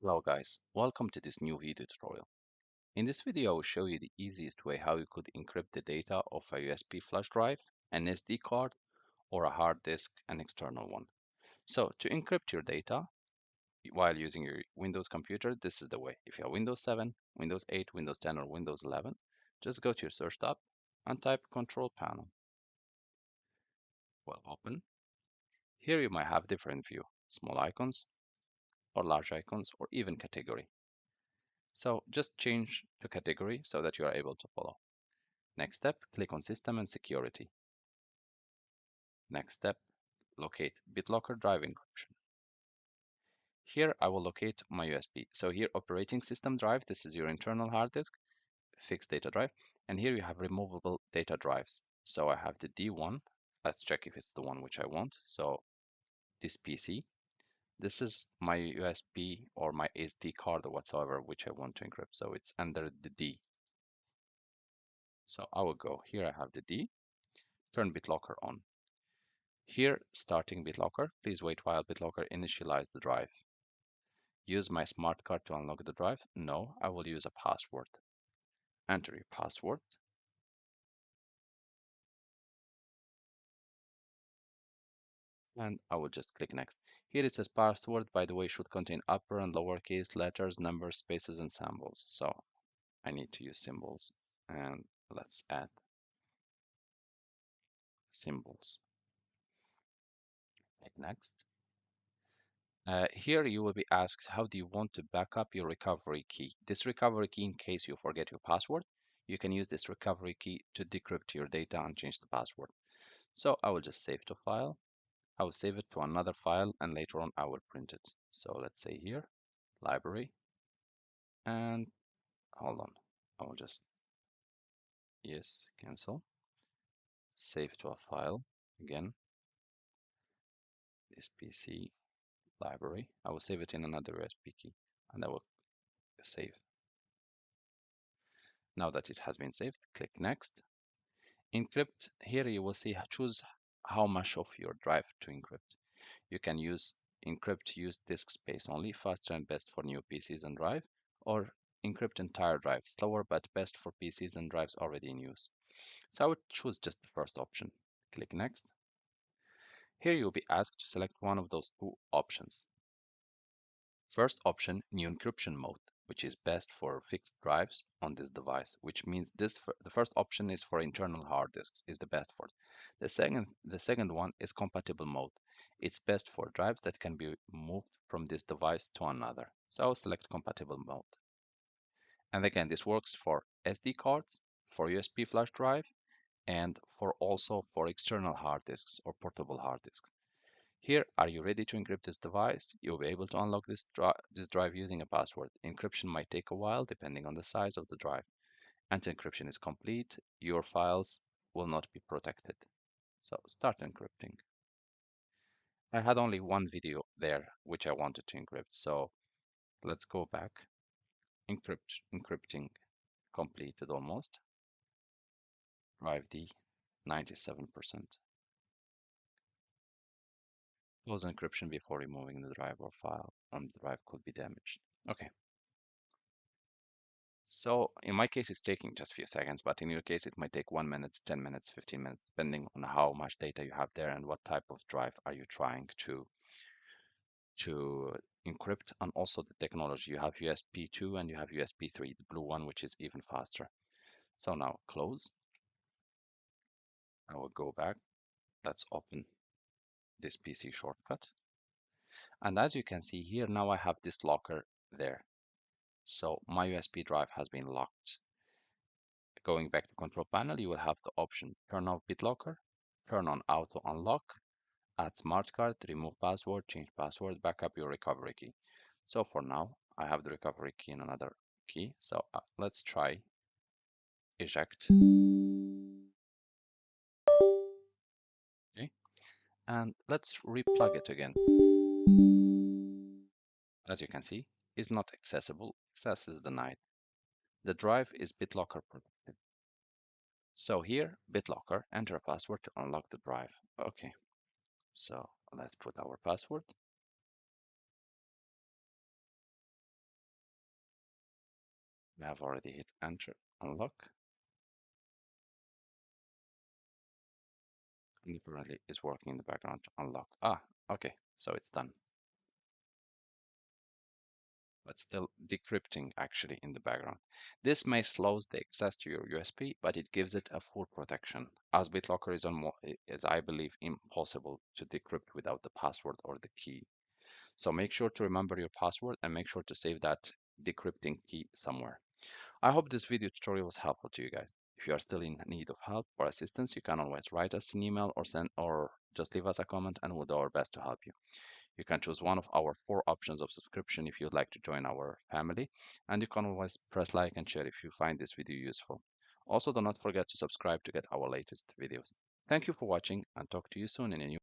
Hello guys, welcome to this new video tutorial. In this video I will show you the easiest way how you could encrypt the data of a USB flash drive, an SD card, or a hard disk, an external one. So to encrypt your data while using your Windows computer, this is the way. If you have Windows 7, Windows 8, Windows 10, or Windows 11, just go to your search tab and type Control Panel. Well, open. Here you might have different view, small icons or large icons or even category. So just change to category so that you are able to follow. Next step, click on System and Security. Next step, locate BitLocker drive encryption. Here I will locate my USB. So here operating system drive, this is your internal hard disk, fixed data drive, and here you have removable data drives. So I have the D1. Let's check if it's the one which I want. So this PC, this is my USB or my SD card or whatsoever which I want to encrypt. So it's under the D. So I will go here. I have the D. Turn BitLocker on. Here, starting BitLocker, please wait while BitLocker initialize the drive. Use my smart card to unlock the drive? No, I will use a password. Enter your password. And I will just click next. Here it says password, by the way, should contain upper and lowercase letters, numbers, spaces, and symbols. So I need to use symbols. And let's add symbols. Click next. Here you will be asked, how do you want to back up your recovery key? This recovery key, in case you forget your password, you can use this recovery key to decrypt your data and change the password. So I will just save to file. I will save it to another file and later on I will print it. So let's say here, library, and hold on. I will just, yes, cancel, save to a file. Again, this PC library. I will save it in another USB key and I will save. Now that it has been saved, click next. Encrypt, here you will see, choose how much of your drive to encrypt. You can use encrypt use disk space only, faster and best for new PCs and drive, or encrypt entire drive, slower but best for PCs and drives already in use. So I would choose just the first option. Click next. Here you'll be asked to select one of those two options. First option, new encryption mode, which is best for fixed drives on this device, which means the first option is for internal hard disks, is the best for it. The second one is compatible mode. It's best for drives that can be moved from this device to another. So I'll select compatible mode. And again, this works for SD cards, for USB flash drive, and for also for external hard disks or portable hard disks. Here, are you ready to encrypt this device? You'll be able to unlock this drive using a password. Encryption might take a while depending on the size of the drive. Until encryption is complete, your files will not be protected. So start encrypting. I had only one video there which I wanted to encrypt, so let's go back. Encrypting completed almost. Drive D 97%. Close encryption before removing the drive or file on the drive could be damaged. Okay. So in my case, it's taking just a few seconds, but in your case, it might take 1 minute, 10 minutes, 15 minutes, depending on how much data you have there and what type of drive are you trying to encrypt, and also the technology. You have USB 2 and you have USB 3, the blue one, which is even faster. So now close. I will go back. Let's open this PC shortcut. And as you can see here, now I have this locker there. So my USB drive has been locked. Going back to control panel, you will have the option turn off BitLocker, turn on auto unlock, add smart card, remove password, change password, backup your recovery key. So for now, I have the recovery key in another key. So let's try eject. Okay, and let's replug it again. As you can see, it's not accessible. Access is denied. The drive is BitLocker protected. So here, BitLocker, enter a password to unlock the drive. Okay, so let's put our password. We have already hit enter, unlock, and apparently it's working in the background to unlock. Ah, okay, so it's done. But still decrypting actually in the background. This may slows the access to your USB, but it gives it a full protection, as BitLocker is I believe impossible to decrypt without the password or the key. So make sure to remember your password and make sure to save that decrypting key somewhere. I hope this video tutorial was helpful to you guys. If you are still in need of help or assistance, you can always write us an email or just leave us a comment and we'll do our best to help you. You can choose one of our 4 options of subscription if you'd like to join our family, and you can always press like and share if you find this video useful. Also, do not forget to subscribe to get our latest videos. Thank you for watching and talk to you soon in a new